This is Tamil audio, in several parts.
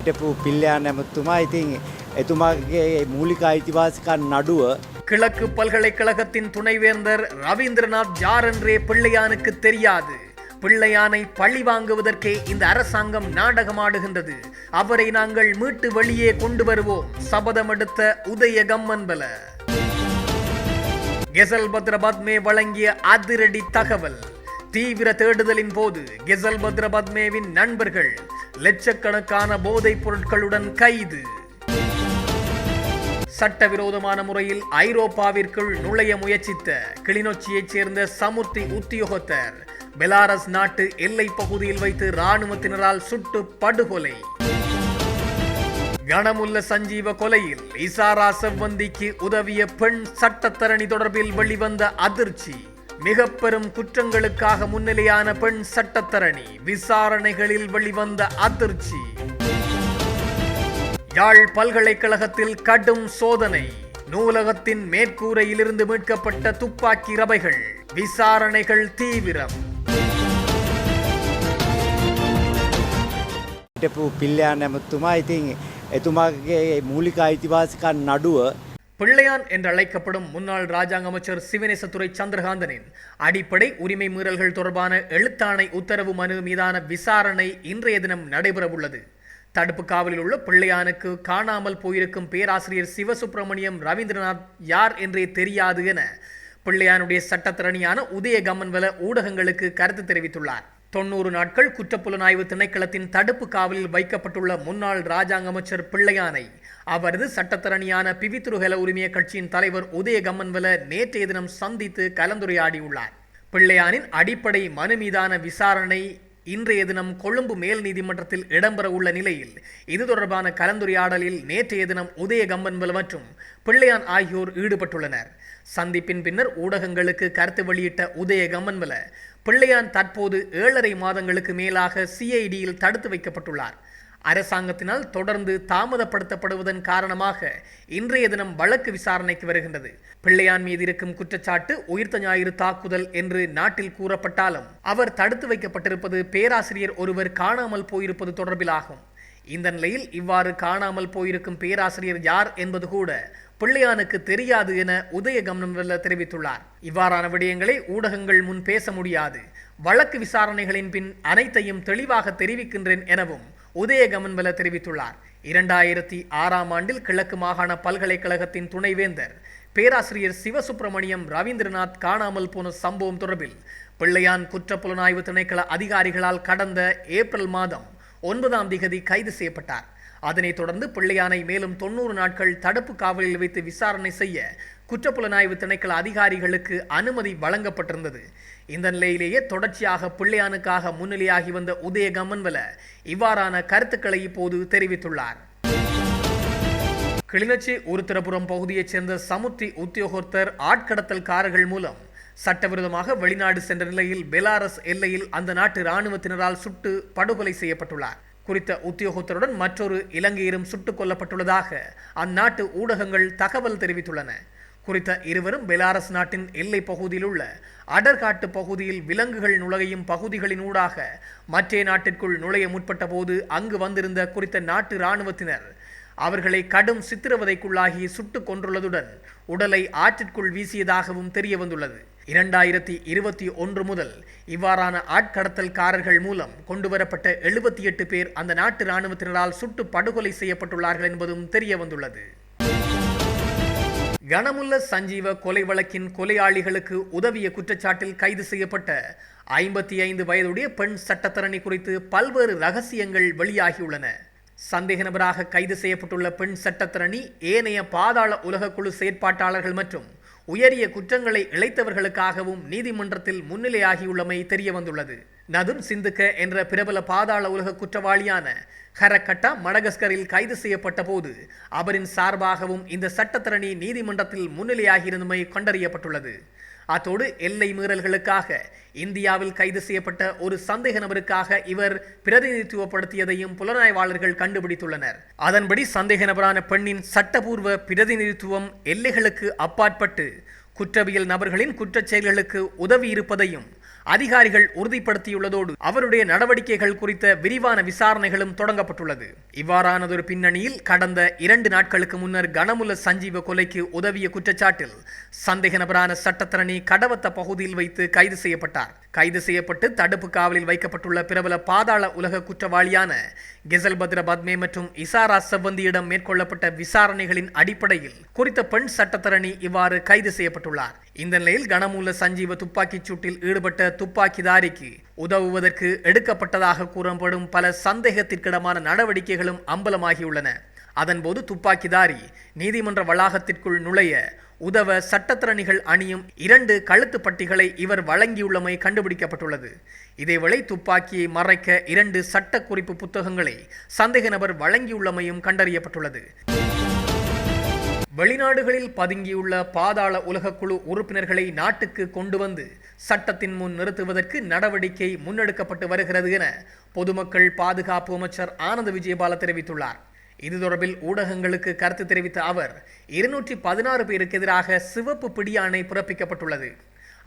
හිටපු පිල්ලයන් ඇමතුමා ඉතින් එතුමාගේ මූලික අයිතිවාසිකම් නඩුව கிழக்கு பல்கலைக்கழகத்தின் துணைவேந்தர் ரவீந்திரநாத் யார் என்றே பிள்ளையானுக்கு தெரியாது. பிள்ளையானை பழி வாங்குவதற்கே இந்த அரசாங்கம் நாடகமாடுகின்றது. அவரை நாங்கள் மீட்டு வெளியே கொண்டு வருவோம். சபதம் எடுத்த உதய கம்மன்பல. கெசல்பத்ர பத்மே வழங்கிய அதிரடி தகவல். தீவிர தேடுதலின் போது கெசல்பத்ர பத்மேவின் நண்பர்கள் லட்சக்கணக்கான போதைப் பொருட்களுடன் கைது. சட்டவிரோதமான முறையில் ஐரோப்பாவிற்குள் நுழைய முயற்சித்த கிளிநொச்சியைச் சேர்ந்த சமுர்த்தி உத்தியோகத்தர் பெலாரஸ் நாட்டு எல்லை பகுதியில் வைத்து இராணுவத்தினரால் சுட்டு படுகொலை. கனமுல்ல சஞ்சீவ கொலையில் இசாரா செவ்வந்திக்கு உதவிய பெண் சட்டத்தரணி தொடர்பில் வெளிவந்த அதிர்ச்சி. மிக பெரும் குற்றங்களுக்காக முன்னிலையான பெண் சட்டத்தரணி விசாரணைகளில் வெளிவந்த அதிர்ச்சி. யாழ் பல்கலைக்கழகத்தில் கடும் சோதனை. நூலகத்தின் மேற்கூரையிலிருந்து மீட்கப்பட்ட துப்பாக்கி ரவைகள். விசாரணைகள் தீவிரம். හිටපු පිල්ලයන් ඇමතුමා ඉතින් එතුමාගේ මූලික අයිතිවාසිකම් නඩුව பிள்ளையான் என்று அழைக்கப்படும் முன்னாள் ராஜாங்க அமைச்சர் சிவனேசத்துறை சந்திரகாந்தனின் அடிப்படை உரிமை மீறல்கள் தொடர்பான எழுத்தாணை உத்தரவு மனு மீதான விசாரணை இன்றைய தினம் நடைபெறவுள்ளது. தடுப்பு காவலில் உள்ள பிள்ளையானுக்கு காணாமல் போயிருக்கும் பேராசிரியர் சிவசுப்பிரமணியம் ரவீந்திரநாத் யார் என்றே தெரியாது என பிள்ளையானுடைய சட்டத்திறனியான உதய கம்மன்வல ஊடகங்களுக்கு கருத்து தெரிவித்துள்ளார். 90 நாட்கள் குற்றப்புலனாய்வு திணைக்களத்தின் தடுப்பு காவலில் வைக்கப்பட்டுள்ள முன்னாள் ராஜாங்க அமைச்சர் பிள்ளையானை அவரது சட்டத்தரணியான பிவித்துருகல உரிமைய கட்சியின் தலைவர் உதய கம்மன்வல நேற்றைய தினம் சந்தித்து கலந்துரையாடியுள்ளார். பிள்ளையானின் அடிப்படை மனு மீதான விசாரணை இன்றைய தினம் கொழும்பு மேல் நீதிமன்றத்தில் இடம்பெற உள்ள நிலையில் இது தொடர்பான கலந்துரையாடலில் நேற்றைய தினம் உதய கம்மன்வல மற்றும் பிள்ளையான் ஆகியோர் ஈடுபட்டுள்ளனர். சந்திப்பின் பின்னர் ஊடகங்களுக்கு கருத்து வெளியிட்ட உதய கம்மன்வல பிள்ளையான் தற்போது 7.5 மாதங்களுக்கு மேலாக சிஐடியில் தடுத்து வைக்கப்பட்டுள்ளார். அரசாங்கத்தினால் தொடர்ந்து தாமதப்படுத்தப்படுவதன் காரணமாக இன்றைய தினம் வழக்கு விசாரணைக்கு வருகின்றது. பிள்ளையான் மீது இருக்கும் குற்றச்சாட்டு உயிர்த்த ஞாயிறு தாக்குதல் என்று நாட்டில் கூறப்பட்டாலும் அவர் தடுத்து வைக்கப்பட்டிருப்பது பேராசிரியர் ஒருவர் காணாமல் போயிருப்பது தொடர்பிலாகும். இந்த நிலையில் இவ்வாறு காணாமல் போயிருக்கும் பேராசிரியர் யார் என்பது கூட பிள்ளையானுக்கு தெரியாது என உதய கம்மன்வல தெரிவித்துள்ளார். இவ்வாறான விடயங்களை ஊடகங்கள் முன் பேச முடியாது. வழக்கு விசாரணைகளின் பின் அனைத்தையும் தெளிவாக தெரிவிக்கின்றேன் எனவும் உதய கம்மன்வல தெரிவித்துள்ளார். 2006ஆம் ஆண்டில் கிழக்கு மாகாண பல்கலைக்கழகத்தின் துணைவேந்தர் பேராசிரியர் சிவசுப்பிரமணியம் ரவீந்திரநாத் காணாமல் போன சம்பவம் தொடர்பில் பிள்ளையான் குற்றப்புலனாய்வு திணைக்கள அதிகாரிகளால் கடந்த ஏப்ரல் மாதம் 9ஆம் திகதி கைது செய்யப்பட்டார். அதனைத் தொடர்ந்து பிள்ளையானை மேலும் 90 நாட்கள் தடுப்பு காவலில் வைத்து விசாரணை செய்ய குற்றப்புலனாய்வு திணைக்கள அதிகாரிகளுக்கு அனுமதி வழங்கப்பட்டிருந்தது. இந்த நிலையிலேயே தொடர்ச்சியாக பிள்ளையானுக்காக முன்னிலையாகி வந்த உதய கம்மன்வல இவ்வாறான கருத்துக்களை இப்போது தெரிவித்துள்ளார். கிளிநொச்சி உருத்திரபுரம் பகுதியைச் சேர்ந்த சமுர்த்தி உத்தியோகத்தர் ஆட்கடத்தல்காரர்கள் மூலம் சட்டவிரோதமாக வெளிநாடு சென்ற நிலையில் பெலாரஸ் எல்லையில் அந்த நாட்டு இராணுவத்தினரால் சுட்டு படுகொலை செய்யப்பட்டுள்ளார். குறித்த உத்தியோகத்தருடன் மற்றொரு இலங்கையரும் சுட்டுக் கொல்லப்பட்டுள்ளதாக அந்நாட்டு ஊடகங்கள் தகவல் தெரிவித்துள்ளன. குறித்த இருவரும் பெலாரஸ் நாட்டின் எல்லை பகுதியில் உள்ள அடர்காட்டு பகுதியில் விலங்குகள் நுழையும் பகுதிகளின் ஊடாக மற்ற நாட்டிற்குள் நுழைய முற்பட்ட போது அங்கு வந்திருந்த குறித்த நாட்டு இராணுவத்தினர் அவர்களை கடும் சித்திரவதைக்குள்ளாகி சுட்டுக் கொன்றுள்ளதுடன் உடலை ஆற்றிற்குள் வீசியதாகவும் தெரிய வந்துள்ளது. 2021 முதல் இவ்வாறான ஆட்கடத்தல்காரர்கள் மூலம் கொண்டுவரப்பட்ட 78 பேர் அந்த நாட்டு இராணுவத்தினரால் சுட்டு படுகொலை செய்யப்பட்டுள்ளார்கள் என்பதும் தெரிய வந்துள்ளது. கனமுல்ல சஞ்சீவ கொலை வழக்கின் கொலையாளிகளுக்கு உதவிய குற்றச்சாட்டில் கைது செய்யப்பட்ட 55 வயதுடைய பெண் சட்டத்தரணி குறித்து பல்வேறு ரகசியங்கள் வெளியாகியுள்ளன. சந்தேக நபராக கைது செய்யப்பட்டுள்ள பெண் சட்டத்தரணி ஏனைய பாதாள உலகக்குழு செயற்பாட்டாளர்கள் மற்றும் உயரிய குற்றங்களை இழைத்தவர்களுக்காகவும் நீதிமன்றத்தில் முன்னிலையாகியுள்ளமை தெரிய வந்துள்ளது. நதுன் சிந்துக்க என்ற பிரபல பாதாள உலக குற்றவாளியான ஹரக்கட்டா மடகஸ்கரில் கைது செய்யப்பட்ட போது அவரின் சார்பாகவும் இந்த சட்டத்தரணி நீதிமன்றத்தில் முன்னிலையாகியிருந்தமை கண்டறியப்பட்டுள்ளது. அத்தோடு எல்லை மீறல்களுக்காக இந்தியாவில் கைது செய்யப்பட்ட ஒரு சந்தேக நபருக்காக இவர் பிரதிநிதித்துவப்படுத்தியதையும் புலனாய்வாளர்கள் கண்டுபிடித்துள்ளனர். அதன்படி சந்தேக நபரான பெண்ணின் சட்டபூர்வ பிரதிநிதித்துவம் எல்லைகளுக்கு அப்பாற்பட்டு குற்றவியல் நபர்களின் குற்றச் செயல்களுக்கு உதவி இருப்பதையும் அதிகாரிகள் உறுதிப்படுத்தியுள்ளதோடு அவருடைய நடவடிக்கைகள் குறித்த விரிவான விசாரணைகளும் தொடங்கப்பட்டுள்ளது. இவ்வாறானதொரு பின்னணியில் கடந்த 2 நாட்களுக்கு முன்னர் கனமுல்ல சஞ்சீவ கொலைக்கு உதவிய குற்றச்சாட்டில் சந்தேக நபரான சட்டத்தரணி கடவத்த பகுதியில் வைத்து கைது செய்யப்பட்டார். கைது செய்யப்பட்டு தடுப்பு காவலில் வைக்கப்பட்டுள்ள பிரபல பாதாள உலக குற்றவாளியான கெசல்பத்ர பத்மே மற்றும் இசாரா செவ்வந்தியிடம் மேற்கொள்ளப்பட்ட விசாரணைகளின் அடிப்படையில் குறித்த பெண் சட்டத்தரணி இவ்வாறு கைது செய்யப்பட்டுள்ளார். இந்த நிலையில் கனமுல்ல சஞ்சீவ துப்பாக்கிச் சூட்டில் ஈடுபட்ட துப்பாக்கிதாரிக்கு உதவுவதற்கு எடுக்கப்பட்டதாக கூறப்படும் பல சந்தேகத்திற்கிடமான நடவடிக்கைகளும் அம்பலமாகியுள்ளன. அதன்போது துப்பாக்கிதாரி நீதிமன்ற வளாகத்திற்குள் நுழைய உதவ சட்டத்திறனிகள் அணியும் 2 கழுத்து பட்டிகளை இவர் வழங்கியுள்ளமை கண்டுபிடிக்கப்பட்டுள்ளது. இதேவேளை துப்பாக்கியை மறைக்க 2 சட்ட குறிப்பு புத்தகங்களை சந்தேக நபர் வழங்கியுள்ளமையும் கண்டறியப்பட்டுள்ளது. வெளிநாடுகளில் பதுங்கியுள்ள பாதாள உலகக்குழு உறுப்பினர்களை நாட்டுக்கு கொண்டு வந்து சட்டத்தின் முன் நிறுத்துவதற்கு நடவடிக்கை முன்னெடுக்கப்பட்டு வருகிறது என பொதுமக்கள் பாதுகாப்பு அமைச்சர் ஆனந்த் விஜயபால தெரிவித்துள்ளார். இது தொடர்பில் ஊடகங்களுக்கு கருத்து தெரிவித்த அவர் 216 பேருக்கு எதிராக சிவப்பு பிடியாணை பிறப்பிக்கப்பட்டுள்ளது.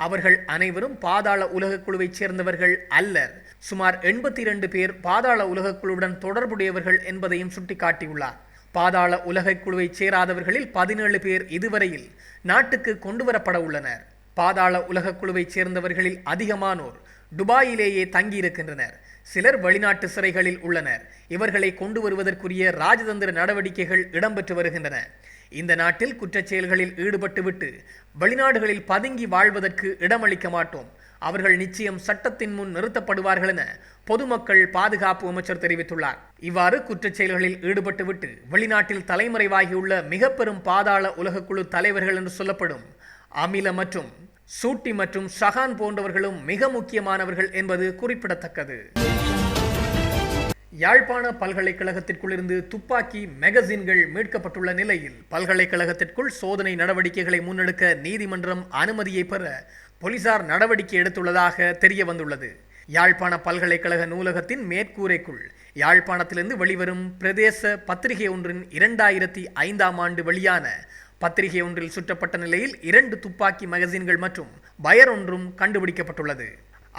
அவர்கள் அனைவரும் பாதாள உலகக்குழுவைச் சேர்ந்தவர்கள் அல்லர். சுமார் 82 பேர் பாதாள உலகக்குழுவுடன் தொடர்புடையவர்கள் என்பதையும் சுட்டிக்காட்டியுள்ளார். பாதாள உலகக்குழுவைச் சேராதவர்களில் 17 பேர் இதுவரையில் நாட்டுக்கு கொண்டுவரப்பட உள்ளனர். பாதாள உலகக்குழுவைச் சேர்ந்தவர்களில் அதிகமானோர் துபாயிலேயே தங்கியிருக்கின்றனர். சிலர் வெளிநாட்டு சிறைகளில் உள்ளனர். இவர்களை கொண்டு வருவதற்குரிய ராஜதந்திர நடவடிக்கைகள் இடம்பெற்று வருகின்றன. இந்த நாட்டில் குற்றச் செயல்களில் ஈடுபட்டுவிட்டு வெளிநாடுகளில் பதுங்கி வாழ்வதற்கு இடமளிக்க மாட்டோம். அவர்கள் நிச்சயம் சட்டத்தின் முன் நிறுத்தப்படுவார்கள் என பொதுமக்கள் பாதுகாப்பு அமைச்சர் தெரிவித்துள்ளார். இவ்வாறு குற்றச் செயல்களில் ஈடுபட்டுவிட்டு வெளிநாட்டில் தலைமறைவாகியுள்ள மிக பெரும் பாதாள உலகக்குழு தலைவர்கள் என்று சொல்லப்படும் அமில மற்றும் சூட்டி மற்றும் ஷஹான் போன்றவர்களும் மிக முக்கியமானவர்கள் என்பது குறிப்பிடத்தக்கது. யாழ்ப்பாண பல்கலைக்கழகத்திற்குள்ளிருந்து துப்பாக்கி மேகசின்கள் மீட்கப்பட்டுள்ள நிலையில் பல்கலைக்கழகத்திற்குள் சோதனை நடவடிக்கைகளை முன்னெடுக்க நீதிமன்றம் அனுமதியை பெற போலீசார் நடவடிக்கை எடுத்துள்ளதாக தெரிய வந்துள்ளது. யாழ்ப்பாண பல்கலைக்கழக நூலகத்தின் மேற்கூரைக்குள் யாழ்ப்பாணத்திலிருந்து வெளிவரும் பிரதேச பத்திரிகை ஒன்றின் 2005ஆம் ஆண்டு வெளியான பத்திரிகை ஒன்றில் சுற்றப்பட்ட நிலையில் 2 துப்பாக்கி மேகசின்கள் மற்றும் பயர் ஒன்றும் கண்டுபிடிக்கப்பட்டுள்ளது.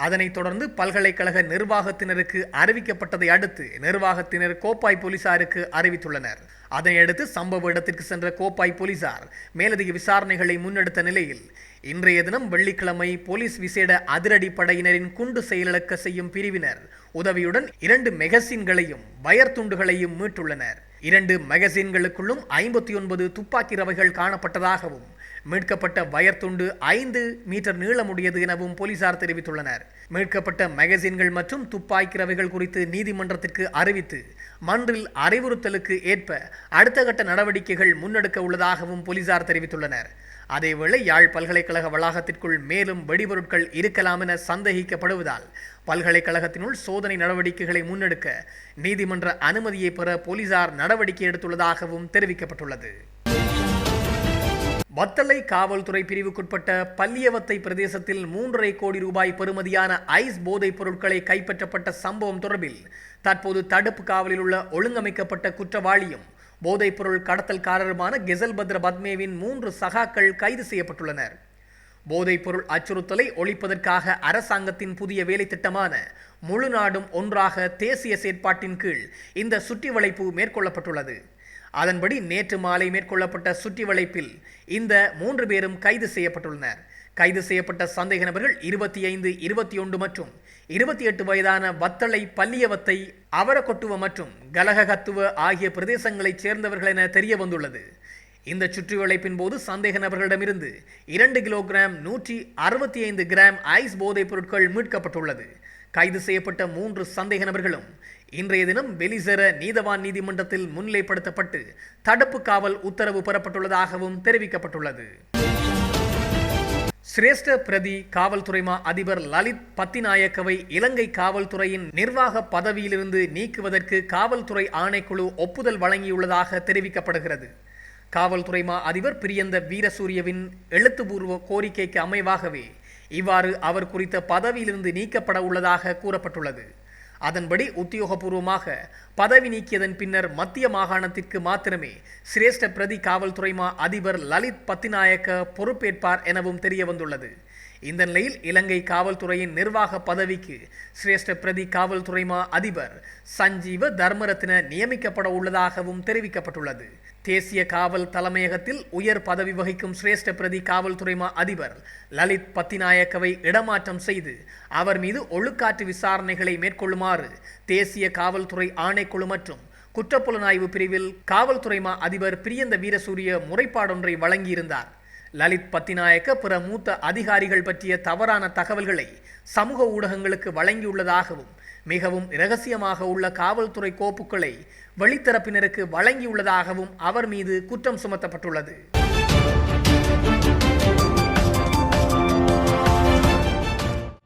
அதனைத் தொடர்ந்து பல்கலைக்கழக நிர்வாகத்தினருக்கு அறிவிக்கப்பட்டதை அடுத்து நிர்வாகத்தினர் கோப்பாய் போலீசாருக்கு அறிவித்துள்ளனர். அதனையடுத்து சம்பவ இடத்திற்கு சென்ற கோப்பாய் போலீசார் மேலதிக விசாரணைகளை முன்னெடுத்த நிலையில் இன்றைய தினம் வெள்ளிக்கிழமை போலீஸ் விசேட அதிரடி படையினரின் குண்டு செயலிழக்க செய்யும் பிரிவினர் உதவியுடன் 2 மேகசின்களையும் பயர் துண்டுகளையும் மீட்டுள்ளனர். 2 மேகசின்களுக்குள்ளும் 59 துப்பாக்கி ரவைகள் காணப்பட்டதாகவும் மீட்கப்பட்ட பயர் துண்டு 5 மீட்டர் நீளமுடையது எனவும் போலீசார் தெரிவித்துள்ளனர். மீட்கப்பட்ட மேகசின்கள் மற்றும் துப்பாக்கி ரவைகள் குறித்து நீதிமன்றத்திற்கு அறிவித்து மன்றில் அறிவுறுத்தலுக்கு ஏற்ப அடுத்த கட்ட நடவடிக்கைகள் முன்னெடுக்க உள்ளதாகவும் போலீசார் தெரிவித்துள்ளனர். அதேவேளை யாழ் பல்கலைக்கழக வளாகத்திற்குள் மேலும் வெடிபொருட்கள் இருக்கலாம் என சந்தேகிக்கப்படுவதால் பல்கலைக்கழகத்தினுள் சோதனை நடவடிக்கைகளை முன்னெடுக்க நீதிமன்ற அனுமதியை பெற போலீசார் நடவடிக்கை எடுத்துள்ளதாகவும் தெரிவிக்கப்பட்டுள்ளது. வத்தளை காவல்துறை பிரிவுக்குட்பட்ட பல்லியவத்தை பிரதேசத்தில் 3.5 கோடி ரூபாய் பெறுமதியான ஐஸ் போதைப் பொருட்களை கைப்பற்றப்பட்ட சம்பவம் தொடர்பில் தற்போது தடுப்பு காவலில் உள்ள ஒழுங்கமைக்கப்பட்ட குற்றவாளியும் போதைப்பொருள் கடத்தல்காரருமான கெசல்பத்ர பத்மேவின் 3 சகாக்கள் கைது செய்யப்பட்டுள்ளனர். போதைப்பொருள் அச்சுறுத்தலை ஒழிப்பதற்காக அரசாங்கத்தின் புதிய வேலை திட்டமான முழு நாடும் ஒன்றாக தேசிய செயற்பாட்டின் கீழ் இந்த சுற்றி வளைப்பு மேற்கொள்ளப்பட்டுள்ளது. அதன்படி நேற்று மாலை மேற்கொள்ளப்பட்ட சுற்றி வளைப்பில் இந்த 3 பேரும் கைது செய்யப்பட்டுள்ளனர். கைது செய்யப்பட்ட சந்தேக நபர்கள் 25, 21 மற்றும் 28 வயதான வத்தளை, பல்லியவத்தை, அவரக்கொட்டுவ மற்றும் கலககத்துவ ஆகிய பிரதேசங்களைச் சேர்ந்தவர்கள் என தெரிய வந்துள்ளது. இந்த சுற்றி வளைப்பின் போது சந்தேக நபர்களிடமிருந்து 2 கிலோகிராம் 165 கிராம் ஐஸ் போதைப் பொருட்கள் மீட்கப்பட்டுள்ளது. கைது செய்யப்பட்ட 3 சந்தேக நபர்களும் இன்றைய தினம் வெளிசேர நீதவான் நீதிமன்றத்தில் முன்னிலைப்படுத்தப்பட்டு தடுப்பு காவல் உத்தரவு பெறப்பட்டுள்ளதாகவும் தெரிவிக்கப்பட்டுள்ளது. சிரேஷ்ட பிரதி காவல்துறை மா அதிபர் லலித் பத்திநாயக்கவை இலங்கை காவல்துறையின் நிர்வாக பதவியிலிருந்து நீக்குவதற்கு காவல்துறை ஆணைக்குழு ஒப்புதல் வழங்கியுள்ளதாக தெரிவிக்கப்படுகிறது. காவல்துறை மா அதிபர் பிரியந்த வீரசூரியவின் எழுத்துப்பூர்வ கோரிக்கைக்கு அமைவாகவே இவ்வாறு அவர் குறித்த பதவியிலிருந்து நீக்கப்பட உள்ளதாக கூறப்பட்டுள்ளது. அதன்படி உத்தியோகபூர்வமாக பதவி நீக்கியதன் பின்னர் மத்திய மாகாணத்திற்கு மாத்திரமே சிரேஷ்ட பிரதி காவல்துறை மா அதிபர் லலித் பத்திநாயக்க பொறுப்பேற்பார் எனவும் தெரிய வந்துள்ளது. இந்த நிலையில் இலங்கை காவல்துறையின் நிர்வாக பதவிக்கு சிரேஷ்ட பிரதி காவல்துறை மா அதிபர் சஞ்சீவ தர்மரத்ன நியமிக்கப்பட உள்ளதாகவும் தெரிவிக்கப்பட்டுள்ளது. தேசிய காவல் தலைமையகத்தில் உயர் பதவி வகிக்கும் சிரேஷ்ட பிரதி காவல்துறை மா அதிபர் லலித் பத்திநாயக்கவை இடமாற்றம் செய்து அவர் மீது ஒழுக்காற்று விசாரணைகளை மேற்கொள்ளுமாறு தேசிய காவல்துறை ஆணைக்குழு மற்றும் குற்றப்புலனாய்வு பிரிவில் காவல்துறை மா அதிபர் பிரியந்த வீரசூரிய முறைப்பாடொன்றை வழங்கியிருந்தார். லலித் பத்திநாயக்க பிற மூத்த அதிகாரிகள் பற்றிய தவறான தகவல்களை சமூக ஊடகங்களுக்கு வழங்கியுள்ளதாகவும் மிகவும் இரகசியமாக உள்ள காவல்துறை கோப்புகளை வெளித்தரப்பினருக்கு வழங்கியுள்ளதாகவும் அவர் மீது குற்றம் சுமத்தப்பட்டுள்ளது.